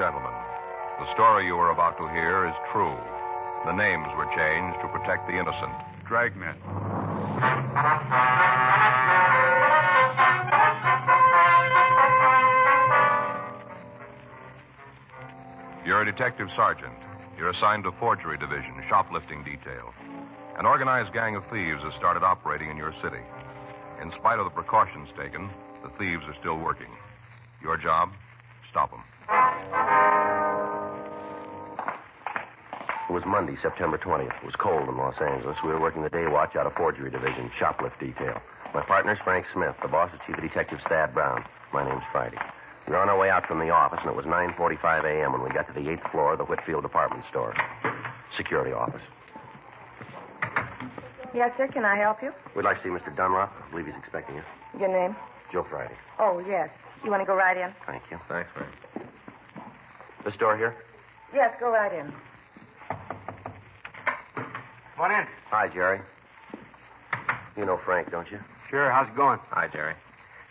gentlemen, the story you are about to hear is true. The names were changed to protect the innocent. Dragnet. You're a detective sergeant. You're assigned to forgery division, shoplifting detail. An organized gang of thieves has started operating in your city. In spite of the precautions taken, the thieves are still working. Your job? Stop them. It was Monday, September 20th. It was cold in Los Angeles. We were working the day watch out of forgery division, shoplift detail. My partner's Frank Smith. The boss is Chief of Detectives Thad Brown. My name's Friday. We were on our way out from the office, and it was 9:45 a.m. when we got to the 8th floor of the Whitfield department store. Security office. Yes, sir. Can I help you? We'd like to see Mr. Dunlop. I believe he's expecting you. Your name? Joe Friday. Oh, yes. You want to go right in? Thank you. Thanks, Frank. This door here? Yes, go right in. Come on in. Hi, Jerry. You know Frank, don't you? Sure. How's it going? Hi, Jerry.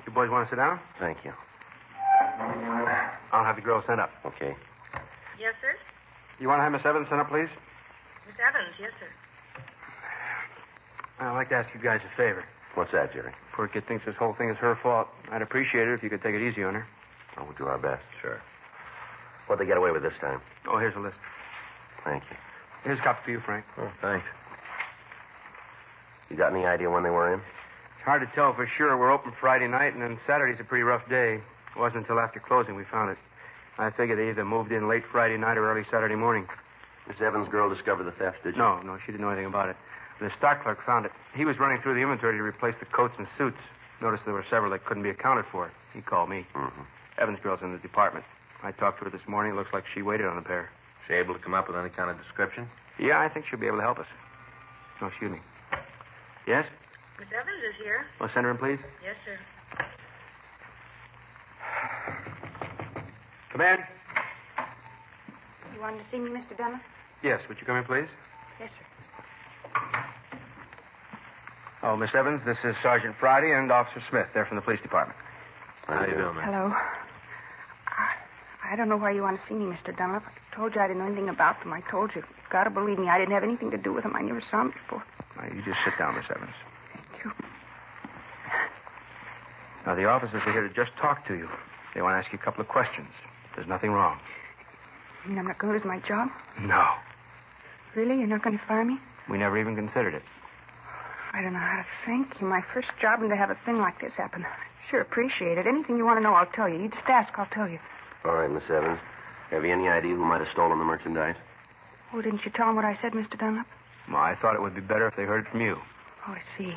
You boys want to sit down? Thank you. I'll have the girl sent up. Okay. Yes, sir? You want to have Miss Evans sent up, please? Miss Evans, yes, sir. I'd like to ask you guys a favor. What's that, Jerry? Poor kid thinks this whole thing is her fault. I'd appreciate it if you could take it easy on her. Oh, we'll do our best. Sure. What'd they get away with this time? Oh, here's a list. Thank you. Here's a copy for you, Frank. Oh, thanks. You got any idea when they were in? It's hard to tell for sure. We're open Friday night, and then Saturday's a pretty rough day. It wasn't until after closing we found it. I figured they either moved in late Friday night or early Saturday morning. Miss Evans' girl discovered the theft, did you? No, she didn't know anything about it. The stock clerk found it. He was running through the inventory to replace the coats and suits. Noticed there were several that couldn't be accounted for. He called me. Mm-hmm. Evans' girl's in the department. I talked to her this morning. It looks like she waited on the pair. She able to come up with any kind of description? Yeah, I think she'll be able to help us. Oh, excuse me. Yes? Miss Evans is here. Well, send her in, please. Yes, sir. Come in. You wanted to see me, Mr. Dunlap? Yes, would you come in, please? Yes, sir. Oh, Miss Evans, this is Sergeant Friday and Officer Smith. They're from the police department. How you doing, man? Hello. I don't know why you want to see me, Mr. Dunlap. I told you I didn't know anything about them. I told you. You've got to believe me. I didn't have anything to do with them. I never saw them before. Now, you just sit down, Miss Evans. Thank you. Now, the officers are here to just talk to you. They want to ask you a couple of questions. There's nothing wrong. You mean I'm not going to lose my job? No. Really? You're not going to fire me? We never even considered it. I don't know how to thank you. My first job, and to have a thing like this happen. I sure appreciate it. Anything you want to know, I'll tell you. You just ask, I'll tell you. All right, Miss Evans. Have you any idea who might have stolen the merchandise? Oh, didn't you tell them what I said, Mr. Dunlap? Well, I thought it would be better if they heard it from you. Oh, I see.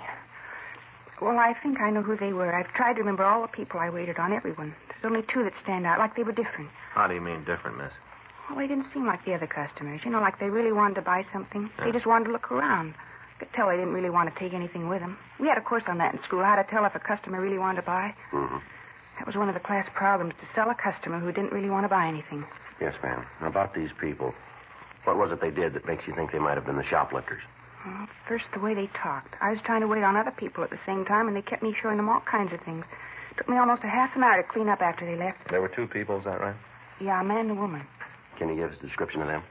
Well, I think I know who they were. I've tried to remember all the people I waited on, everyone. There's only two that stand out, like they were different. How do you mean different, miss? Well, they didn't seem like the other customers. You know, like they really wanted to buy something. Yeah. They just wanted to look around. I could tell they didn't really want to take anything with them. We had a course on that in school, how to tell if a customer really wanted to buy. Mm-hmm. That was one of the class problems, to sell a customer who didn't really want to buy anything. Yes, ma'am. Now, about these people, what was it they did that makes you think they might have been the shoplifters? Well, first, the way they talked. I was trying to wait on other people at the same time, and they kept me showing them all kinds of things. It took me almost a half an hour to clean up after they left. There were two people, is that right? Yeah, a man and a woman. Can you give us a description of them?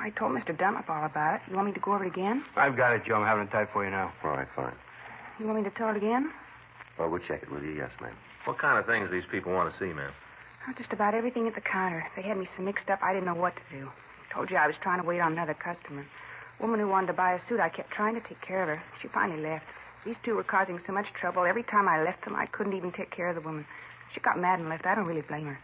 I told Mr. Dunlap all about it. You want me to go over it again? I've got it, Joe. I'm having it typed for you now. All right, fine. You want me to tell it again? Well, we'll check it with you, yes, ma'am. What kind of things these people want to see, ma'am? Oh, just about everything at the counter. They had me so mixed up, I didn't know what to do. Told you I was trying to wait on another customer. Woman who wanted to buy a suit, I kept trying to take care of her. She finally left. These two were causing so much trouble. Every time I left them, I couldn't even take care of the woman. She got mad and left. I don't really blame her.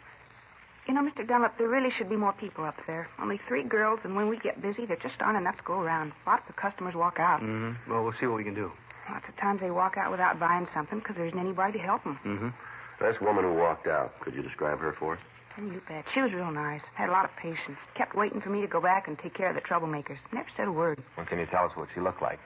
You know, Mr. Dunlap, there really should be more people up there. Only 3 girls, and when we get busy, there just aren't enough to go around. Lots of customers walk out. Mm-hmm. Well, we'll see what we can do. Lots of times they walk out without buying something because there isn't anybody to help them. Mm-hmm. This woman who walked out, could you describe her for us? Oh, you bet. She was real nice. Had a lot of patience. Kept waiting for me to go back and take care of the troublemakers. Never said a word. Well, can you tell us what she looked like?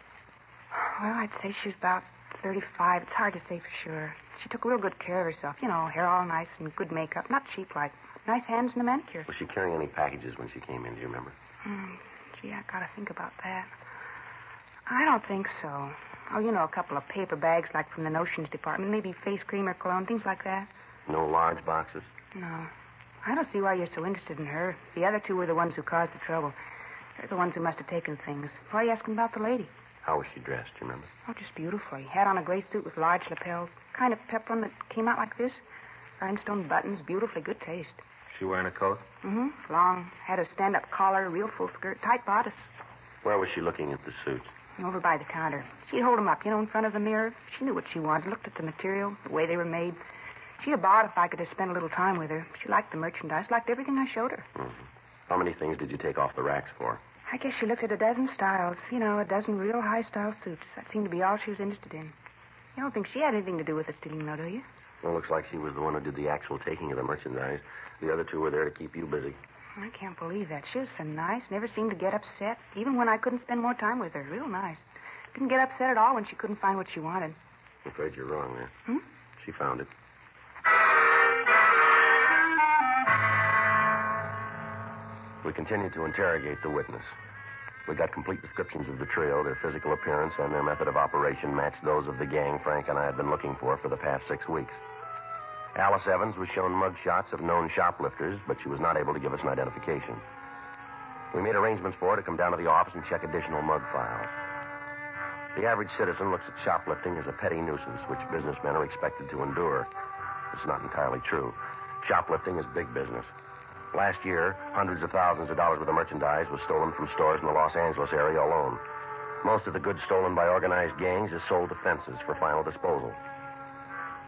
Well, I'd say she was about 35. It's hard to say for sure. She took real good care of herself. You know, hair all nice and good makeup. Not cheap-like. Nice hands and a manicure. Was she carrying any packages when she came in? Do you remember? Gee, I gotta think about that. I don't think so. Oh, you know, a couple of paper bags like from the notions department. Maybe face cream or cologne, things like that. No large boxes? No. I don't see why you're so interested in her. The other two were the ones who caused the trouble. They're the ones who must have taken things. Why are you asking about the lady? How was she dressed, do you remember? Oh, just beautifully. Had on a gray suit with large lapels. Kind of peplum that came out like this. Rhinestone buttons, beautifully good taste. She wearing a coat? Mm-hmm. Long. Had a stand-up collar, real full skirt, tight bodice. Where was she looking at the suits? Over by the counter. She'd hold them up, in front of the mirror. She knew what she wanted, looked at the material, the way they were made. She'd have bought if I could have spent a little time with her. She liked the merchandise, liked everything I showed her. Mm-hmm. How many things did you take off the racks for? I guess she looked at a dozen styles. A dozen real high-style suits. That seemed to be all she was interested in. You don't think she had anything to do with the stealing, though, do you? Well, looks like she was the one who did the actual taking of the merchandise. The other two were there to keep you busy. I can't believe that. She was so nice, never seemed to get upset, even when I couldn't spend more time with her. Real nice. Didn't get upset at all when she couldn't find what she wanted. I'm afraid you're wrong there. She found it. We continued to interrogate the witness. We got complete descriptions of the trio. Their physical appearance and their method of operation matched those of the gang Frank and I had been looking for the past 6 weeks. Alice Evans was shown mug shots of known shoplifters, but she was not able to give us an identification. We made arrangements for her to come down to the office and check additional mug files. The average citizen looks at shoplifting as a petty nuisance, which businessmen are expected to endure. It's not entirely true. Shoplifting is big business. Last year, hundreds of thousands of dollars worth of merchandise was stolen from stores in the Los Angeles area alone. Most of the goods stolen by organized gangs is sold to fences for final disposal.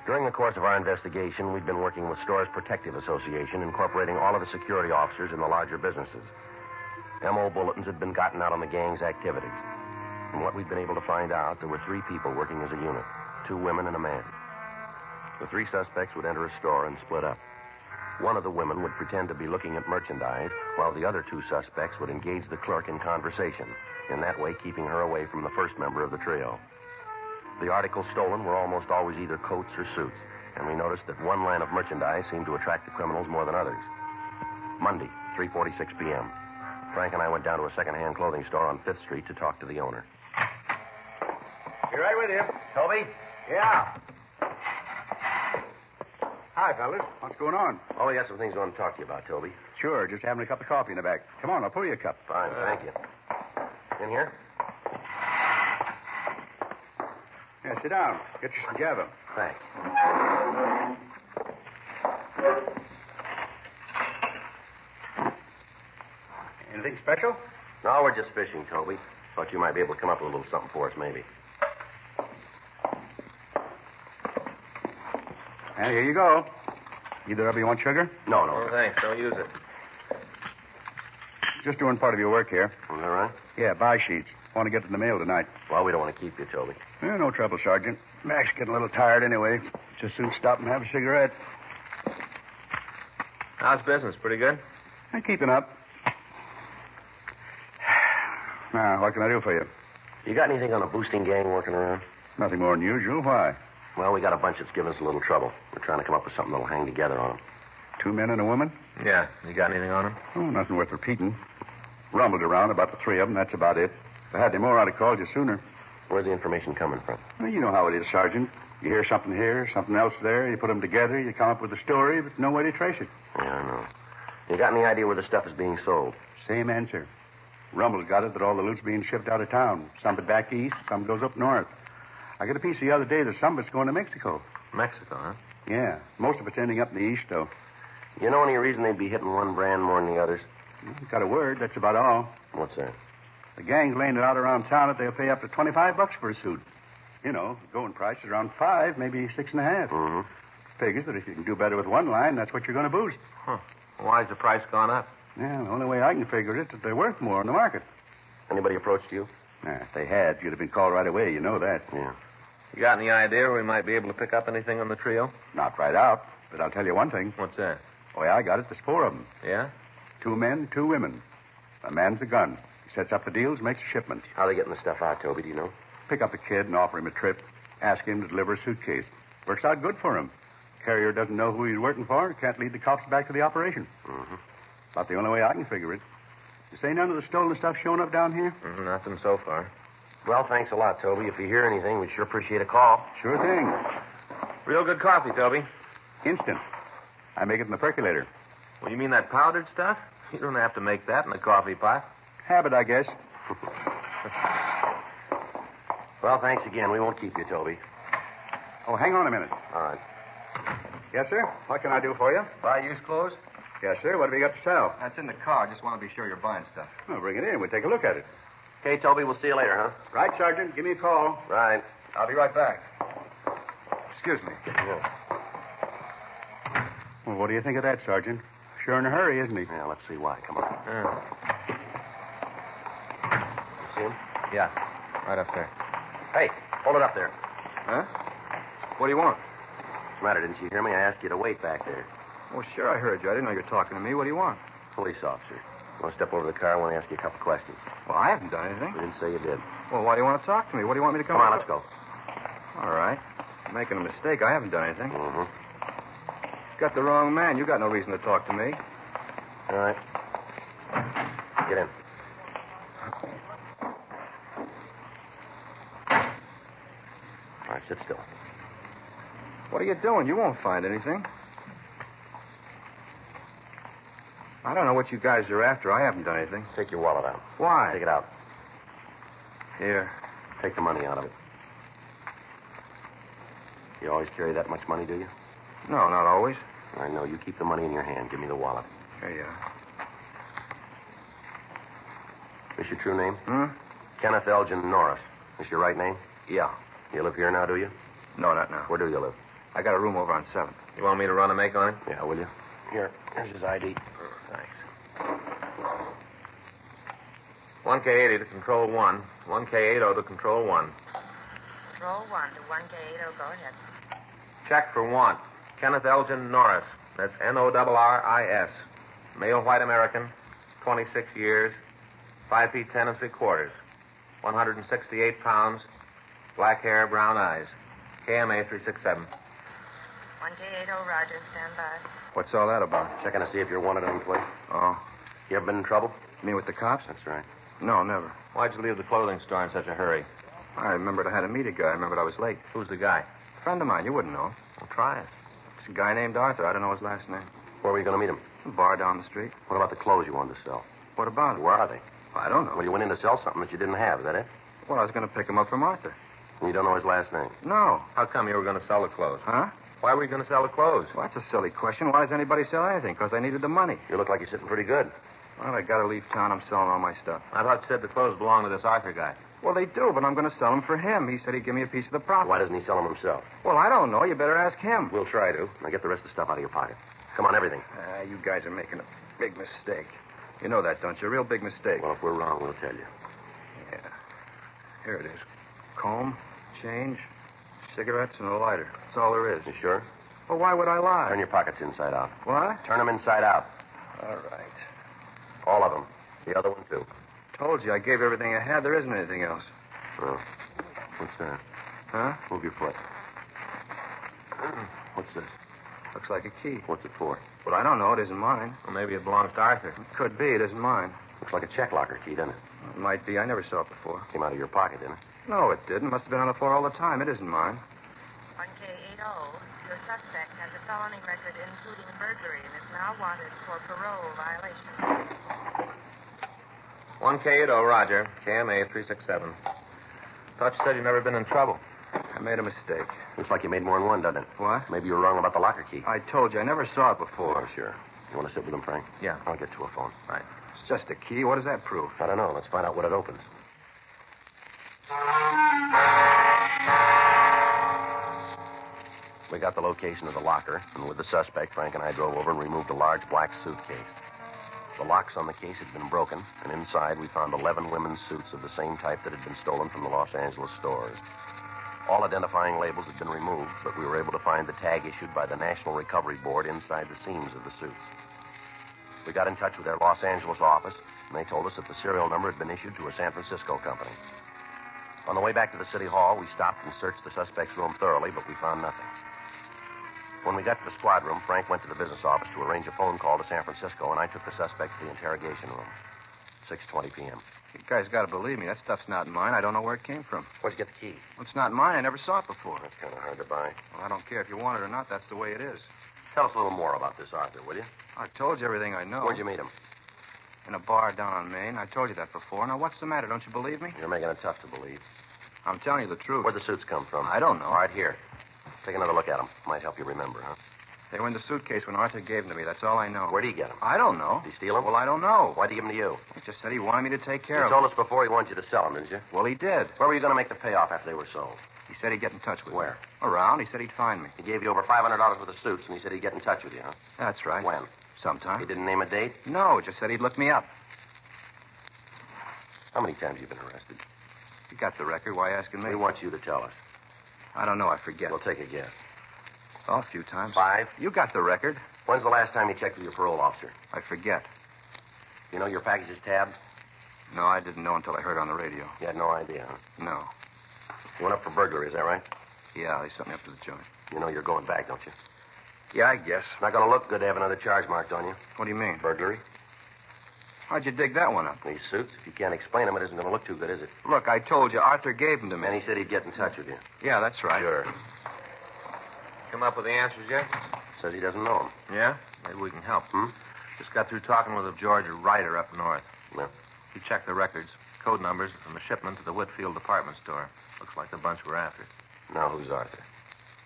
During the course of our investigation, we'd been working with Stores Protective Association, incorporating all of the security officers in the larger businesses. MO bulletins had been gotten out on the gang's activities. From what we'd been able to find out, there were 3 people working as a unit, 2 women and a man. The 3 suspects would enter a store and split up. One of the women would pretend to be looking at merchandise, while the other 2 suspects would engage the clerk in conversation, in that way keeping her away from the first member of the trio. The articles stolen were almost always either coats or suits, and we noticed that one line of merchandise seemed to attract the criminals more than others. Monday, 3:46 p.m. Frank and I went down to a second-hand clothing store on 5th Street to talk to the owner. Be right with you. Toby? Yeah. Hi, fellas. What's going on? Oh, we got some things we want to talk to you about, Toby. Sure, just having a cup of coffee in the back. Come on, I'll pour you a cup. Fine, thank you. In here? Yeah, sit down. Get you some java. Thanks. Anything special? No, we're just fishing, Toby. Thought you might be able to come up with a little something for us, maybe. And here you go. Either of you want sugar? No. Oh, thanks. Don't use it. Just doing part of your work here. Is that right? Yeah, buy sheets. Want to get to the mail tonight. Well, we don't want to keep you, Toby. Yeah, no trouble, Sergeant. Mac's getting a little tired anyway. Just soon stop and have a cigarette. How's business? Pretty good? I'm keeping up. Now, what can I do for you? You got anything on a boosting gang working around? Nothing more than usual. Why? Well, we got a bunch that's giving us a little trouble. We're trying to come up with something that'll hang together on them. 2 men and a woman? Yeah. You got anything on him? Oh, nothing worth repeating. Rumbled around about the 3 of them. That's about it. If I had any more, I'd have called you sooner. Where's the information coming from? Well, you know how it is, Sergeant. You hear something here, something else there. You put them together. You come up with a story, but no way to trace it. Yeah, I know. You got any idea where the stuff is being sold? Same answer. Rumble's got it that all the loot's being shipped out of town. Some of it back east, some goes up north. I got a piece the other day that some of it's going to Mexico. Mexico, huh? Yeah. Most of it's ending up in the east, though. You know any reason they'd be hitting one brand more than the others? Got a word. That's about all. What's that? The gang's laying it out around town that they'll pay up to $25 for a suit. You know, going price is around 5, maybe 6.5. Mm-hmm. Figures that if you can do better with one line, that's what you're going to boost. Huh. Why's the price gone up? Yeah, the only way I can figure it is that they're worth more on the market. Anybody approached you? Nah, if they had, you'd have been called right away. You know that. Yeah. You got any idea where we might be able to pick up anything on the trio? Not right out, but I'll tell you one thing. What's that? The way I got it, there's 4 of them. Yeah? 2 men, 2 women. A man's a gun. He sets up the deals, makes a shipment. How are they getting the stuff out, Toby? Do you know? Pick up a kid and offer him a trip. Ask him to deliver a suitcase. Works out good for him. Carrier doesn't know who he's working for. Can't lead the cops back to the operation. Mm-hmm. About the only way I can figure it. You say none of the stolen stuff showing up down here? Nothing so far. Well, thanks a lot, Toby. If you hear anything, we'd sure appreciate a call. Sure thing. Real good coffee, Toby. Instant. I make it in the percolator. Well, you mean that powdered stuff? You don't have to make that in a coffee pot. Habit, I guess. Well, thanks again. We won't keep you, Toby. Oh, hang on a minute. All right. Yes, sir? What can I do for you? Buy used clothes? Yes, sir. What have you got to sell? That's in the car. Just want to be sure you're buying stuff. Oh, bring it in. We'll take a look at it. Okay, Toby, we'll see you later, huh? Right, Sergeant. Give me a call. Right. I'll be right back. Excuse me. Yeah. Well, what do you think of that, Sergeant? Sure in a hurry, isn't he? Yeah, let's see why. Come on. You see him? Yeah, right up there. Hey, hold it up there. Huh? What do you want? What's the matter? Didn't you hear me? I asked you to wait back there. Oh, sure, I heard you. I didn't know you were talking to me. What do you want? Police officer. You want to step over to the car? I want to ask you a couple questions. Well, I haven't done anything. You didn't say you did. Well, why do you want to talk to me? What do you want me to come Come on, let's go. All right. You're making a mistake. I haven't done anything. Mm-hmm. You got the wrong man. You got no reason to talk to me. All right. Get in. All right, sit still. What are you doing? You won't find anything. I don't know what you guys are after. I haven't done anything. Take your wallet out. Why? Take it out. Here. Take the money out of it. You always carry that much money, do you? No, not always. I know. You keep the money in your hand. Give me the wallet. Here you are. Is your true name? Hmm? Kenneth Elgin Norris. Is your right name? Yeah. You live here now, do you? No, not now. Where do you live? I got a room over on 7th. You want me to run a make on him? Yeah, will you? Here's his ID. Thanks. 1K80 to Control 1. 1K80 to Control 1. Control 1 to 1K80. Go ahead. Check for want. Kenneth Elgin Norris. That's Norris. Male white American. 26 years. 5 feet 10 and 3/4. 168 pounds. Black hair, brown eyes. KMA 367. 1K80, Roger. Stand by. What's all that about? Checking to see if you're wanted on the place. Oh. You ever been in trouble? You mean with the cops? That's right. No, never. Why'd you leave the clothing store in such a hurry? I remembered I had to meet a guy. I remembered I was late. Who's the guy? A friend of mine. You wouldn't know him. Well, try it. It's a guy named Arthur. I don't know his last name. Where were you going to meet him? A bar down the street. What about the clothes you wanted to sell? What about it? Where are they? I don't know. Well, you went in to sell something that you didn't have. Is that it? Well, I was going to pick him up from Arthur. And you don't know his last name? No. How come you were going to sell the clothes? Huh? Why were you going to sell the clothes? Well, that's a silly question. Why does anybody sell anything? Because I needed the money. You look like you're sitting pretty good. Well, I got to leave town. I'm selling all my stuff. I thought you said the clothes belonged to this Arthur guy. Well, they do, but I'm going to sell them for him. He said he'd give me a piece of the profit. Why doesn't he sell them himself? Well, I don't know. You better ask him. We'll try to. Now get the rest of the stuff out of your pocket. Come on, everything. You guys are making a big mistake. You know that, don't you? A real big mistake. Well, if we're wrong, we'll tell you. Yeah. Here it is. Comb, change, cigarettes, and a lighter. That's all there is. You sure? Well, why would I lie? Turn your pockets inside out. What? Turn them inside out. All right. All of them. The other one, too. Told you I gave everything I had. There isn't anything else. Oh. What's that? Huh? Move your foot. What's this? Looks like a key. What's it for? But I don't know. It isn't mine. Well, maybe it belongs to Arthur. It could be. It isn't mine. Looks like a check locker key, doesn't it? It might be. I never saw it before. Came out of your pocket, didn't it? No, it didn't. Must have been on the floor all the time. It isn't mine. 1K80. Your suspect has a felony record including burglary and is now wanted for parole violation. 1K80, Roger. KMA 367. Thought you said you'd never been in trouble. I made a mistake. Looks like you made more than one, doesn't it? What? Maybe you were wrong about the locker key. I told you. I never saw it before. Oh, sure. You want to sit with him, Frank? Yeah. I'll get to a phone. Right. It's just a key. What does that prove? I don't know. Let's find out what it opens. We got the location of the locker, and with the suspect, Frank and I drove over and removed a large black suitcase. The locks on the case had been broken, and inside we found 11 women's suits of the same type that had been stolen from the Los Angeles stores. All identifying labels had been removed, but we were able to find the tag issued by the National Recovery Board inside the seams of the suits. We got in touch with their Los Angeles office, and they told us that the serial number had been issued to a San Francisco company. On the way back to the city hall, we stopped and searched the suspect's room thoroughly, but we found nothing. When we got to the squad room, Frank went to the business office to arrange a phone call to San Francisco, and I took the suspect to the interrogation room. 6:20 p.m. You guys got to believe me. That stuff's not mine. I don't know where it came from. Where'd you get the key? Well, it's not mine. I never saw it before. That's kind of hard to buy. Well, I don't care if you want it or not. That's the way it is. Tell us a little more about this Arthur, will you? I told you everything I know. Where'd you meet him? In a bar down on Main. I told you that before. Now, what's the matter? Don't you believe me? You're making it tough to believe. I'm telling you the truth. Where'd the suits come from? I don't know. All right, here. Take another look at them. Might help you remember, huh? They were in the suitcase when Arthur gave them to me. That's all I know. Where'd he get them? I don't know. Did he steal them? Well, I don't know. Why'd he give them to you? He just said he wanted me to take care You of them. told us before he wanted you to sell them, didn't you? Well, he did. Where were you going to make the payoff after they were sold? He said he'd get in touch with Where? me. Around. He said he'd find me. He gave you over $500 worth of suits, and he said he'd get in touch with you, huh? That's right. When? Sometime. He didn't name a date? No, just said he'd look me up. How many times have you been arrested? You got the record. Why asking me? We want you to tell us. I don't know. I forget. We'll take a guess. Oh, a few times. 5? You got the record. When's the last time you checked with your parole officer? I forget. You know your package is tabbed? No, I didn't know until I heard it on the radio. You had no idea, huh? No. You went up for burglary, is that right? Yeah, they sent me up to the joint. You know you're going back, don't you? Yeah, I guess. Not going to look good to have another charge marked on you. What do you mean? Burglary. How'd you dig that one up? These suits, if you can't explain them, it isn't going to look too good, is it? Look, I told you, Arthur gave them to me. And he said he'd get in touch with you. Yeah, that's right. Sure. Come up with the answers yet? Says he doesn't know them. Yeah? Maybe we can help. Hmm? Just got through talking with a George Ryder up north. No. He checked the records, code numbers from the shipment to the Whitfield department store. Looks like the bunch we're after. Now who's Arthur?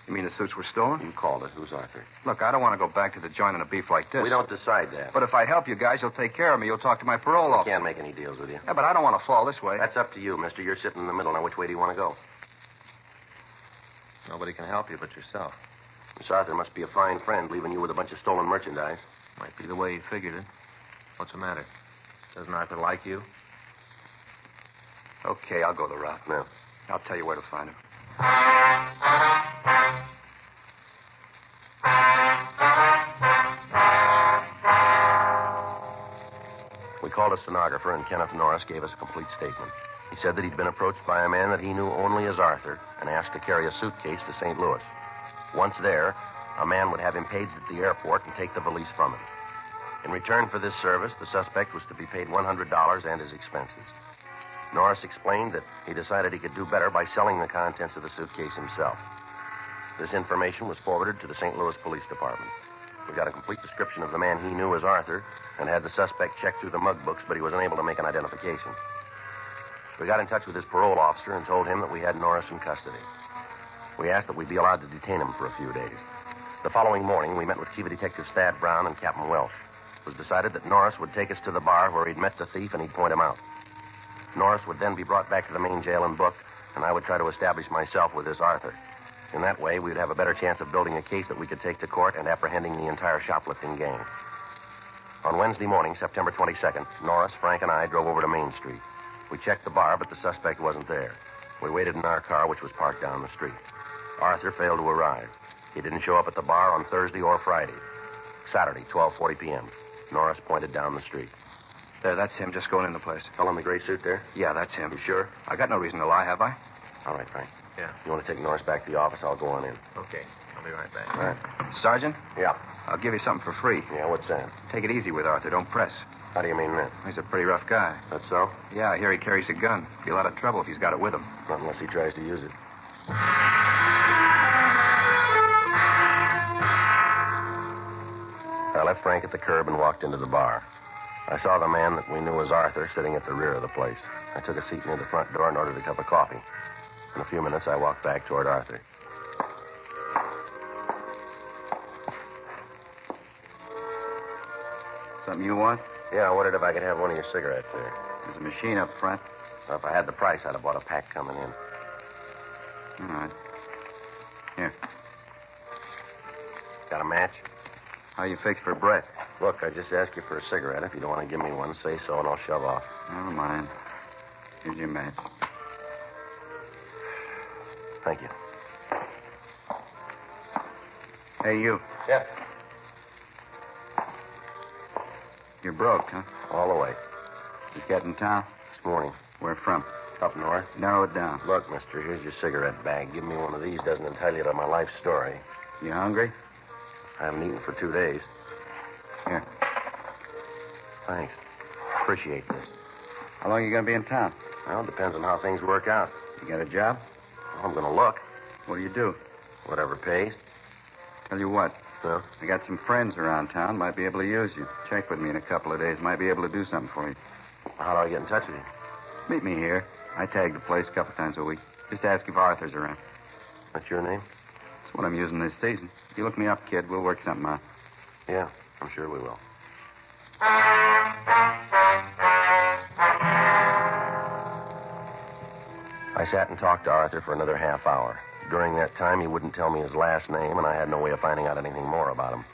You mean the suits were stolen? You called it. Who's Arthur? Look, I don't want to go back to the joint on a beef like this. We don't decide that. But if I help you guys, you'll take care of me. You'll talk to my parole I officer. can't make any deals with you. Yeah, but I don't want to fall this way. That's up to you, mister. You're sitting in the middle. Now, which way do you want to go? Nobody can help you but yourself. Miss Arthur must be a fine friend, leaving you with a bunch of stolen merchandise. Might be the way he figured it. What's the matter? Doesn't Arthur like you? Okay, I'll go the route. No. I'll tell you where to find him. We called a stenographer, and Kenneth Norris gave us a complete statement. He said that he'd been approached by a man that he knew only as Arthur and asked to carry a suitcase to St. Louis. Once there, a man would have him paged at the airport and take the valise from him. In return for this service, the suspect was to be paid $100 and his expenses. Norris explained that he decided he could do better by selling the contents of the suitcase himself. This information was forwarded to the St. Louis Police Department. We got a complete description of the man he knew as Arthur and had the suspect check through the mug books, but he was unable to make an identification. We got in touch with his parole officer and told him that we had Norris in custody. We asked that we be allowed to detain him for a few days. The following morning, we met with Chief Detective Thad Brown and Captain Welsh. It was decided that Norris would take us to the bar where he'd met the thief and he'd point him out. Norris would then be brought back to the main jail and booked, and I would try to establish myself with this Arthur. In that way, we would have a better chance of building a case that we could take to court and apprehending the entire shoplifting gang. On Wednesday morning, September 22nd, Norris, Frank, and I drove over to Main Street. We checked the bar, but the suspect wasn't there. We waited in our car, which was parked down the street. Arthur failed to arrive. He didn't show up at the bar on Thursday or Friday. Saturday, 12:40 p.m. Norris pointed down the street. There, that's him just going in the place. Fellow in the gray suit there? Yeah, that's him. You sure? I got no reason to lie, have I? All right, Frank. Yeah. You want to take Norris back to the office? I'll go on in. Okay. I'll be right back. All right. Sergeant, Yeah. I'll give you something for free. Yeah, what's that? Take it easy with Arthur. Don't press. How do you mean that? He's a pretty rough guy. That's so? Yeah, I hear he carries a gun. Be a lot of trouble if he's got it with him. Not unless he tries to use it. I left Frank at the curb and walked into the bar. I saw the man that we knew as Arthur sitting at the rear of the place. I took a seat near the front door and ordered a cup of coffee. In a few minutes, I walked back toward Arthur. Something you want? Yeah, I wondered if I could have one of your cigarettes there. There's a machine up front. Well, if I had the price, I'd have bought a pack coming in. All right. Here. Got a match? How you fixed for breath? Look, I just asked you for a cigarette. If you don't want to give me one, say so and I'll shove off. Never mind. Here's your match. Thank you. Hey, you. Yeah. You're broke, huh? All the way. Just got in town? This morning. Where from? Up north. Narrow it down. Look, mister, here's your cigarette bag. Give me one of these doesn't tell you my life story. You hungry? I haven't eaten for 2 days. Here. Thanks. Appreciate this. How long are you going to be in town? Well, it depends on how things work out. You got a job? Well, I'm going to look. What do you do? Whatever pays. Tell you what. Well? I got some friends around town. Might be able to use you. Check with me in a couple of days. Might be able to do something for you. How do I get in touch with you? Meet me here. I tag the place a couple times a week. Just ask if Arthur's around. What's your name? That's what I'm using this season. If you look me up, kid, we'll work something out. Yeah, I'm sure we will. I sat and talked to Arthur for another half hour. During that time, he wouldn't tell me his last name, and I had no way of finding out anything more about him.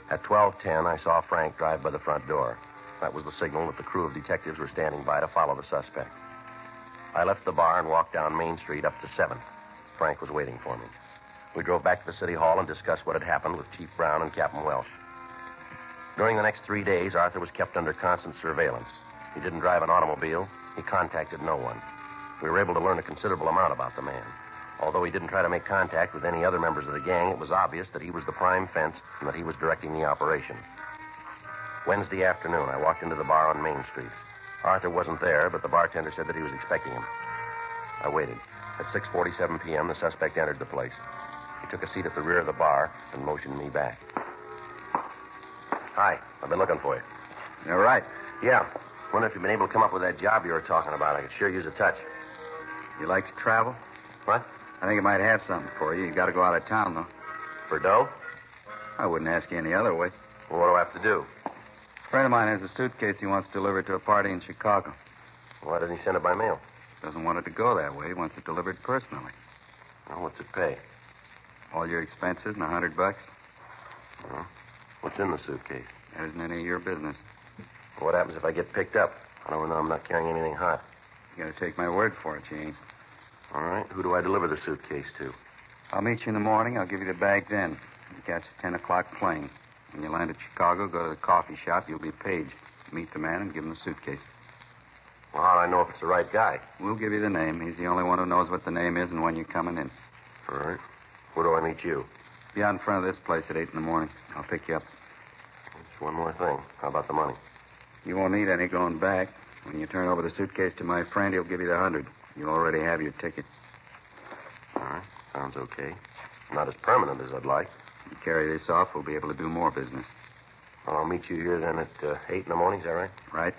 At 12:10, I saw Frank drive by the front door. That was the signal that the crew of detectives were standing by to follow the suspect. I left the bar and walked down Main Street up to 7th. Frank was waiting for me. We drove back to the city hall and discussed what had happened with Chief Brown and Captain Welsh. During the next 3 days, Arthur was kept under constant surveillance. He didn't drive an automobile. He contacted no one. We were able to learn a considerable amount about the man. Although he didn't try to make contact with any other members of the gang, it was obvious that he was the prime fence and that he was directing the operation. Wednesday afternoon, I walked into the bar on Main Street. Arthur wasn't there, but the bartender said that he was expecting him. I waited. At 6:47 p.m., the suspect entered the place. He took a seat at the rear of the bar and motioned me back. Hi, I've been looking for you. You're right. Yeah. Wonder if you've been able to come up with that job you were talking about. I could sure use a touch. You like to travel? What? I think I might have something for you. You got to go out of town, though. For dough? I wouldn't ask you any other way. Well, what do I have to do? A friend of mine has a suitcase he wants delivered to a party in Chicago. Why doesn't he send it by mail? Doesn't want it to go that way. He wants it delivered personally. Well, what's it pay? All your expenses and $100. Well, what's in the suitcase? That isn't any of your business. What happens if I get picked up? I don't know. I'm not carrying anything hot. You got to take my word for it, you ain't. All right. Who do I deliver the suitcase to? I'll meet you in the morning. I'll give you the bag then. You catch the 10 o'clock plane. When you land at Chicago, go to the coffee shop. You'll be paged. Meet the man and give him the suitcase. Well, how do I know if it's the right guy? We'll give you the name. He's the only one who knows what the name is and when you're coming in. All right. Where do I meet you? Be out in front of this place at 8 in the morning. I'll pick you up. Just one more thing. How about the money? You won't need any going back. When you turn over the suitcase to my friend, he'll give you the 100. You'll already have your ticket. All right. Sounds okay. Not as permanent as I'd like. If you carry this off, we'll be able to do more business. Well, I'll meet you here then at 8 in the morning. Is that right? Right.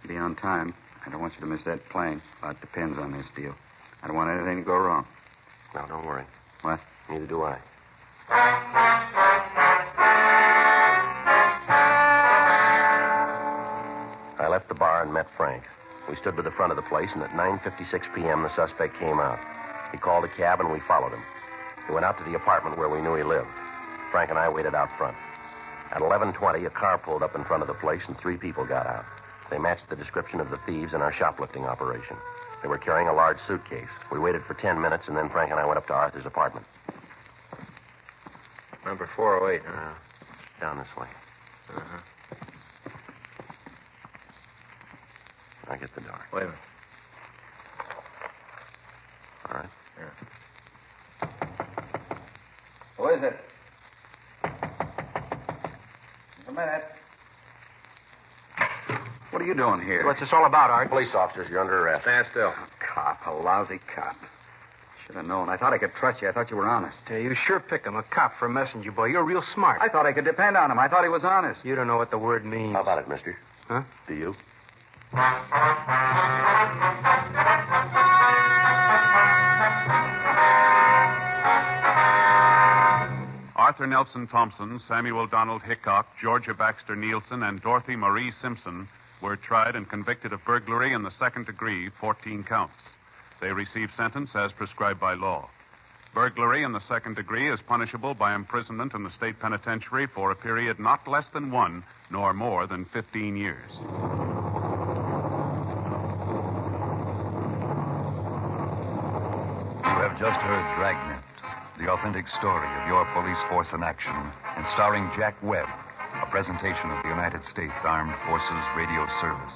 Be on time. I don't want you to miss that plane. A lot depends on this deal. I don't want anything to go wrong. No, don't worry. What? Neither do I. I left the bar and met Frank. We stood by the front of the place, and at 9:56 p.m., the suspect came out. He called a cab, and we followed him. He went out to the apartment where we knew he lived. Frank and I waited out front. At 11:20, a car pulled up in front of the place, and 3 people got out. They matched the description of the thieves in our shoplifting operation. They were carrying a large suitcase. We waited for 10 minutes, and then Frank and I went up to Arthur's apartment. Number 408, huh? Down this way. Uh-huh. I get the door. Wait a minute. All right. Yeah. Who is it? A minute. What are you doing here? What's this all about, Art? Police officers, you're under arrest. Stand still. Cop, a lousy cop. Should have known. I thought I could trust you. I thought you were honest. You sure pick him, a cop for a messenger boy. You're real smart. I thought I could depend on him. I thought he was honest. You don't know what the word means. How about it, mister? Huh? Do you? Arthur Nelson Thompson, Samuel Donald Hickok, Georgia Baxter Nielsen, and Dorothy Marie Simpson were tried and convicted of burglary in the second degree, 14 counts. They received sentence as prescribed by law. Burglary in the second degree is punishable by imprisonment in the state penitentiary for a period not less than 1 nor more than 15 years. You have just heard Dragnet, the authentic story of your police force in action, and starring Jack Webb, a presentation of the United States Armed Forces Radio Service.